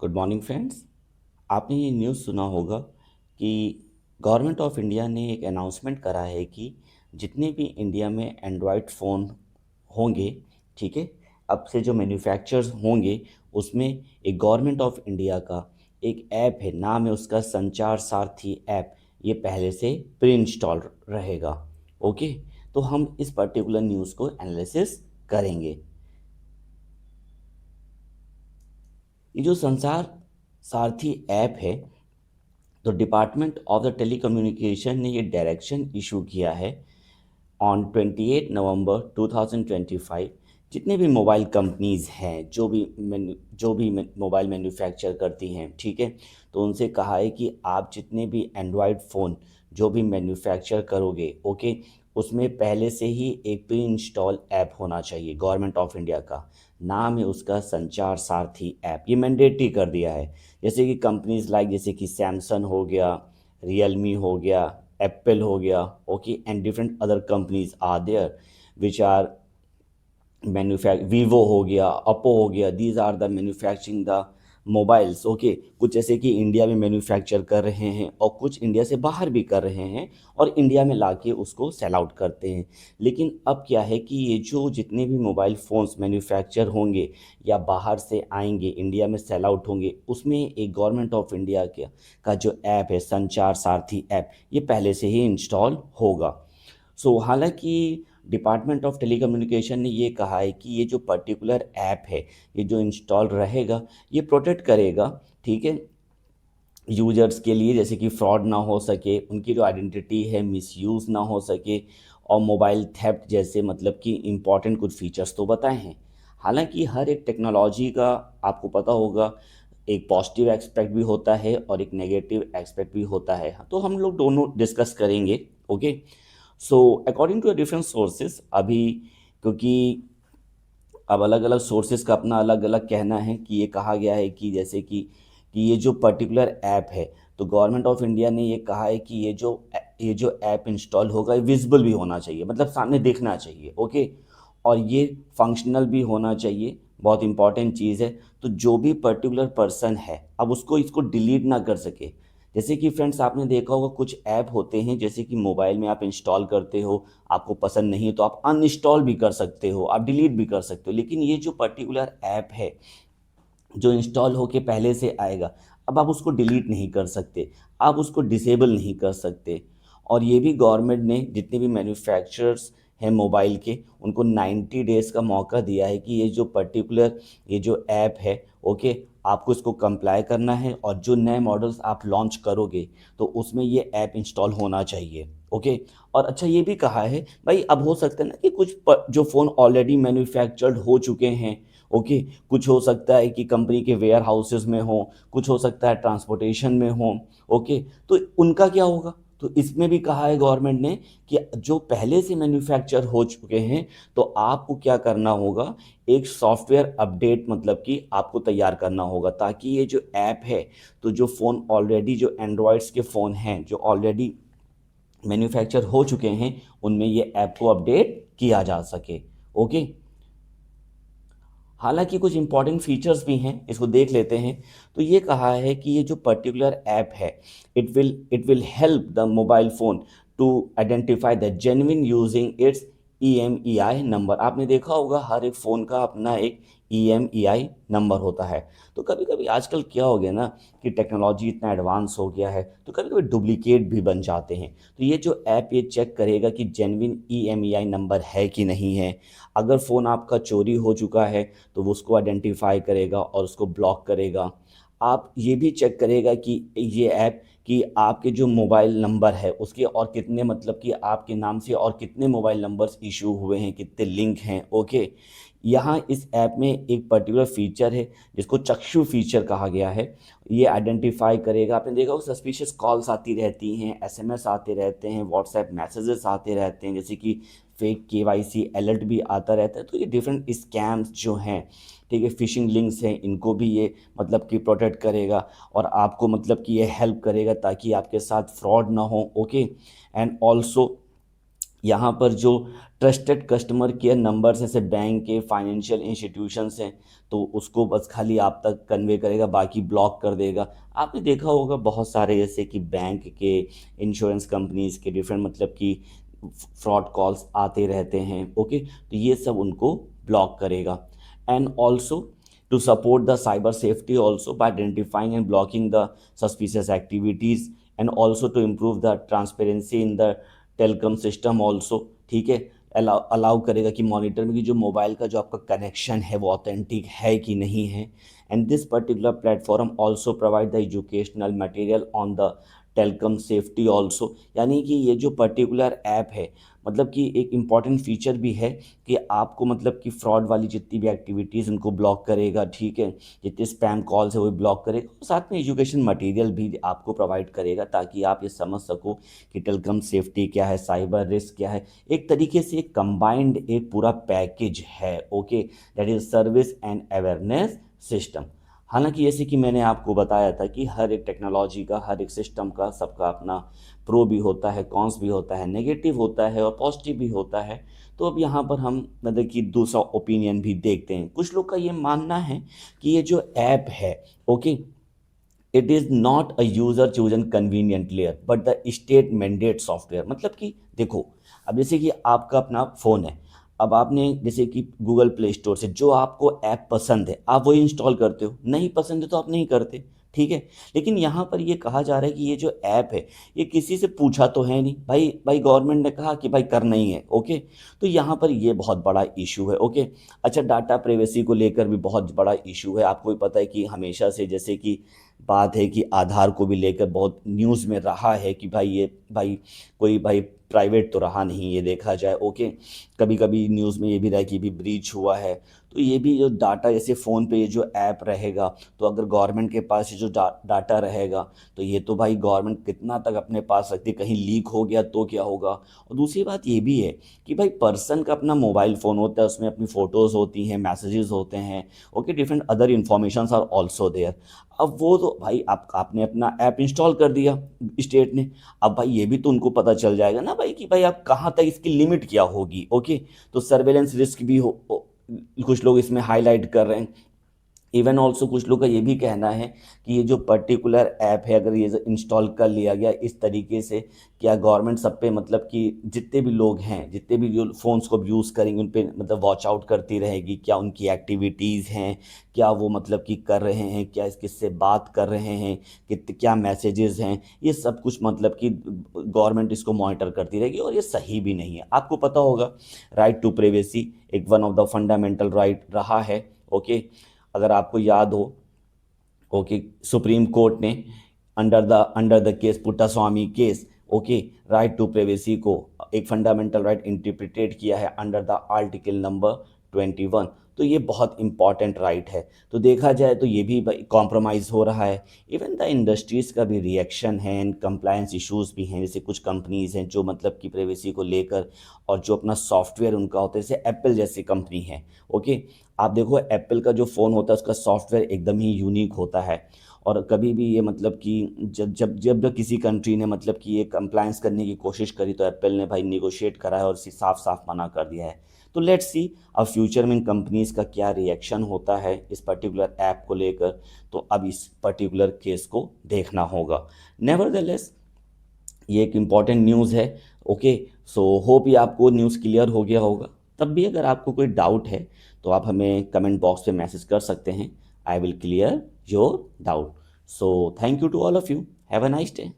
Good morning friends. आपने ये news सुना होगा कि गवर्नमेंट ऑफ इंडिया ने एक अनाउंसमेंट करा है कि जितने भी इंडिया में एंड्रॉयड फ़ोन होंगे, ठीक है, अब से जो मैन्युफैक्चरर्स होंगे उसमें एक गवर्नमेंट ऑफ इंडिया का एक ऐप है, नाम है उसका संचार सारथी ऐप। ये पहले से प्री इंस्टॉल रहेगा। ओके, तो हम इस पर्टिकुलर न्यूज़ को एनालिसिस करेंगे। ये जो संसार सारथी ऐप है, तो डिपार्टमेंट ऑफ द टेलीकम्युनिकेशन ने ये डायरेक्शन इशू किया है ऑन 28 नवंबर 2025। जितने भी मोबाइल कंपनीज़ हैं, जो भी मोबाइल मैन्युफैक्चर करती हैं, ठीक है, तो उनसे कहा है कि आप जितने भी एंड्रॉयड फ़ोन जो भी मैन्युफैक्चर करोगे, ओके, उसमें पहले से ही एक प्री इंस्टॉल ऐप होना चाहिए। गवर्नमेंट ऑफ इंडिया का नाम है उसका संचार सारथी ऐप। ये मैंडेटरी कर दिया है। जैसे कि कंपनीज लाइक जैसे कि सैमसंग हो गया, रियलमी हो गया, एप्पल हो गया, okay, and different other companies are there which are Vivo हो गया, ओप्पो हो गया, these are the manufacturing the mobiles. Okay, कुछ ऐसे कि इंडिया में मैन्युफैक्चर कर रहे हैं और कुछ इंडिया से बाहर भी कर रहे हैं और इंडिया में लाके उसको सेल आउट करते हैं। लेकिन अब क्या है कि ये जो जितने भी मोबाइल फ़ोन्स मैन्युफैक्चर होंगे या बाहर से आएंगे इंडिया में सेल आउट होंगे, उसमें एक गवर्नमेंट ऑफ इंडिया का जो ऐप है संचार सारथी ऐप, ये पहले से ही इंस्टॉल होगा। हालांकि डिपार्टमेंट ऑफ टेलीकम्युनिकेशन ने ये कहा है कि ये जो पर्टिकुलर ऐप है, ये जो इंस्टॉल रहेगा, ये प्रोटेक्ट करेगा, ठीक है, यूजर्स के लिए, जैसे कि फ्रॉड ना हो सके, उनकी जो आइडेंटिटी है मिसयूज़ ना हो सके, और मोबाइल थेफ्ट जैसे मतलब कि इम्पॉर्टेंट कुछ फीचर्स तो बताए हैं। हालांकि हर एक टेक्नोलॉजी का आपको पता होगा एक पॉजिटिव एस्पेक्ट भी होता है और एक नेगेटिव एस्पेक्ट भी होता है, तो हम लोग दोनों डिस्कस करेंगे। Okay, so according to different sources अभी, क्योंकि अब अलग अलग सोर्सेज का अपना अलग अलग कहना है कि ये कहा गया है कि जैसे कि ये जो पर्टिकुलर ऐप है, तो गवर्नमेंट ऑफ इंडिया ने ये कहा है कि ये जो ऐप इंस्टॉल होगा ये विजिबल भी होना चाहिए, मतलब सामने देखना चाहिए। ओके, और ये फंक्शनल भी होना चाहिए, बहुत इंपॉर्टेंट चीज़ है। तो जो भी पर्टिकुलर पर्सन है अब उसको इसको डिलीट ना कर सके। जैसे कि फ्रेंड्स आपने देखा होगा कुछ ऐप होते हैं जैसे कि मोबाइल में आप इंस्टॉल करते हो, आपको पसंद नहीं है तो आप अनइंस्टॉल भी कर सकते हो, आप डिलीट भी कर सकते हो। लेकिन ये जो पर्टिकुलर ऐप है जो इंस्टॉल होके पहले से आएगा, अब आप उसको डिलीट नहीं कर सकते, आप उसको डिसेबल नहीं कर सकते। और ये भी गवर्नमेंट ने जितने भी मैन्युफैक्चरर्स हैं मोबाइल के, उनको 90 डेज़ का मौका दिया है कि ये जो ऐप है, ओके, आपको इसको कंप्लाई करना है और जो नए मॉडल्स आप लॉन्च करोगे तो उसमें ये ऐप इंस्टॉल होना चाहिए। ओके, और अच्छा ये भी कहा है भाई, अब हो सकता है ना कि जो फ़ोन ऑलरेडी मैन्युफैक्चर्ड हो चुके हैं, ओके, कुछ हो सकता है कि कंपनी के वेयर हाउसेस में हो, कुछ हो सकता है ट्रांसपोर्टेशन में हो, ओके, तो उनका क्या होगा। तो इसमें भी कहा है गवर्नमेंट ने कि जो पहले से मैन्युफैक्चर हो चुके हैं, तो आपको क्या करना होगा, एक सॉफ्टवेयर अपडेट मतलब कि आपको तैयार करना होगा, ताकि ये जो ऐप है, तो जो फ़ोन ऑलरेडी जो एंड्रॉयड्स के फ़ोन हैं जो ऑलरेडी मैन्युफैक्चर हो चुके हैं, उनमें ये ऐप को अपडेट किया जा सके। ओके, हालांकि कुछ इंपॉर्टेंट फीचर्स भी हैं, इसको देख लेते हैं। तो ये कहा है कि ये जो पर्टिकुलर ऐप है, it will help the mobile phone to identify the genuine using its EMEI number. आपने देखा होगा हर एक फ़ोन का अपना एक EMEI नंबर होता है। तो कभी कभी आजकल क्या हो गया ना कि टेक्नोलॉजी इतना एडवांस हो गया है, तो कभी कभी डुप्लीकेट भी बन जाते हैं। तो ये जो ऐप ये चेक करेगा कि जेन्युइन EMEI नंबर है कि नहीं है। अगर फ़ोन आपका चोरी हो चुका है तो वो उसको आइडेंटिफाई करेगा और उसको ब्लॉक करेगा। आप ये भी चेक करेगा कि ये ऐप कि आपके जो मोबाइल नंबर है उसके और कितने मतलब कि आपके नाम से और कितने मोबाइल नंबर्स इशू हुए हैं, कितने लिंक हैं। ओके, यहाँ इस ऐप में एक पर्टिकुलर फीचर है जिसको चक्षु फीचर कहा गया है। ये आइडेंटिफाई करेगा, आपने देखा होगा सस्पिशियस कॉल्स आती रहती हैं, SMS आते रहते हैं, व्हाट्सएप मैसेजेस आते रहते हैं, जैसे कि फेक KYC अलर्ट भी आता रहता है। तो ये डिफरेंट स्कैम्स जो हैं, ठीक है, फिशिंग लिंक्स हैं, इनको भी ये मतलब कि प्रोटेक्ट करेगा और आपको मतलब कि ये हेल्प करेगा ताकि आपके साथ फ्रॉड ना हो। ओके, एंड ऑल्सो यहाँ पर जो ट्रस्टेड कस्टमर केयर नंबर्स जैसे बैंक के फाइनेंशियल इंस्टीट्यूशंस हैं, तो उसको बस खाली आप तक कन्वे करेगा, बाकी ब्लॉक कर देगा। आपने देखा होगा बहुत सारे जैसे कि बैंक के, इंश्योरेंस कंपनीज के डिफरेंट मतलब कि फ्रॉड कॉल्स आते रहते हैं। ओके, तो ये सब उनको ब्लॉक करेगा। And also to support the cyber safety also by identifying and blocking the suspicious activities, and also to improve the transparency in the telecom system also. ठीक है, अलाउ करेगा कि मॉनिटर में कि जो मोबाइल का जो आपका कनेक्शन है वो ऑथेंटिक है कि नहीं है। And this particular platform also provide the educational material on the telecom safety also. यानी कि ये जो पर्टिकुलर ऐप है मतलब कि एक इम्पॉर्टेंट फीचर भी है कि आपको मतलब कि फ्रॉड वाली जितनी भी एक्टिविटीज़ उनको ब्लॉक करेगा। ठीक है, जितने स्पैम कॉल्स है वो ब्लॉक करेगा, और साथ में एजुकेशन मटेरियल भी आपको प्रोवाइड करेगा ताकि आप ये समझ सको कि टेलीकॉम सेफ्टी क्या है, साइबर रिस्क क्या है। एक तरीके से एक कंबाइंड एक पूरा पैकेज है। Okay, that is service and awareness system. हालांकि जैसे कि मैंने आपको बताया था कि हर एक टेक्नोलॉजी का, हर एक सिस्टम का, सबका अपना प्रो भी होता है, कॉन्स भी होता है, नेगेटिव होता है और पॉजिटिव भी होता है। तो अब यहाँ पर हम मतलब कि दूसरा ओपिनियन भी देखते हैं। कुछ लोग का ये मानना है कि ये जो ऐप है, okay, it is not a user chosen convenient layer but the state mandate software. मतलब कि देखो, अब जैसे कि आपका अपना फ़ोन है, अब आपने जैसे कि गूगल प्ले स्टोर से जो आपको ऐप पसंद है आप वही इंस्टॉल करते हो, नहीं पसंद है तो आप नहीं करते। ठीक है, लेकिन यहाँ पर ये कहा जा रहा है कि ये जो ऐप है ये किसी से पूछा तो है नहीं, भाई भाई गवर्नमेंट ने कहा कि भाई करना ही है। ओके, तो यहाँ पर ये बहुत बड़ा इशू है। ओके, अच्छा, डाटा प्राइवेसी को लेकर भी बहुत बड़ा इशू है। आपको भी पता है कि हमेशा से जैसे कि बात है कि आधार को भी लेकर बहुत न्यूज़ में रहा है कि भाई ये भाई कोई भाई प्राइवेट तो रहा नहीं, ये देखा जाए। ओके, कभी कभी न्यूज़ में ये भी रहा है कि भी ब्रीच हुआ है। तो ये भी जो डाटा जैसे फ़ोन पे ये जो ऐप रहेगा, तो अगर गवर्नमेंट के पास ये जो डाटा रहेगा तो ये तो भाई गवर्नमेंट कितना तक अपने पास रखती है, कहीं लीक हो गया तो क्या होगा। और दूसरी बात ये भी है कि भाई पर्सन का अपना मोबाइल फ़ोन होता है, उसमें अपनी फ़ोटोज़ होती हैं, मैसेजेस होते हैं। Okay, different other informations are also there. अब वो तो भाई आपने अपना ऐप इंस्टॉल कर दिया स्टेट ने, अब भाई ये भी तो उनको पता चल जाएगा ना भाई कि भाई आप कहाँ तक इसकी लिमिट क्या होगी। ओके, तो सर्वेलेंस रिस्क भी कुछ लोग इसमें हाईलाइट कर रहे हैं। इवन ऑल्सो कुछ लोग का ये भी कहना है कि ये जो पर्टिकुलर ऐप है अगर ये इंस्टॉल कर लिया गया इस तरीके से, क्या गवर्नमेंट सब पे मतलब कि जितने भी लोग हैं, जितने भी जो फ़ोन्स को यूज़ करेंगे उन पे मतलब वॉच आउट करती रहेगी, क्या उनकी एक्टिविटीज़ हैं, क्या वो मतलब कि कर रहे हैं, क्या किससे बात कर रहे हैं, क्या मैसेजेस हैं, ये सब कुछ मतलब कि गवर्नमेंट इसको मॉनिटर करती रहेगी। और ये सही भी नहीं है। आपको पता होगा राइट टू प्राइवेसी एक one of the fundamental right रहा है। ओके, अगर आपको याद हो, ओके, सुप्रीम कोर्ट ने under the case Puttaswamy case, okay, right to privacy को एक फंडामेंटल राइट इंटरप्रिटेट किया है अंडर द आर्टिकल नंबर 21। तो ये बहुत इंपॉर्टेंट राइट है। तो देखा जाए तो ये भी कॉम्प्रोमाइज़ हो रहा है। इवन द इंडस्ट्रीज़ का भी रिएक्शन है एंड कंप्लायंस इश्यूज भी हैं। जैसे कुछ कंपनीज हैं जो मतलब कि प्राइवेसी को लेकर और जो अपना सॉफ्टवेयर उनका होता है, जैसे एप्पल जैसी कंपनी है। ओके, आप देखो एप्पल का जो फ़ोन होता है उसका सॉफ्टवेयर एकदम ही यूनिक होता है। और कभी भी ये मतलब कि जब किसी कंट्री ने मतलब कि ये कंप्लायंस करने की कोशिश करी तो एप्पल ने भाई निगोशिएट करा है और इसे साफ साफ मना कर दिया है। तो लेट्स सी अब फ्यूचर में इन कंपनीज़ का क्या रिएक्शन होता है इस पर्टिकुलर ऐप को लेकर। तो अब इस पर्टिकुलर केस को देखना होगा। नेवरदलेस ये एक इम्पॉर्टेंट न्यूज़ है। ओके, सो होप ये आपको न्यूज़ क्लियर हो गया होगा। तब भी अगर आपको कोई डाउट है तो आप हमें कमेंट बॉक्स पे मैसेज कर सकते हैं। I will clear your doubt. So thank you to all of you, have a nice day.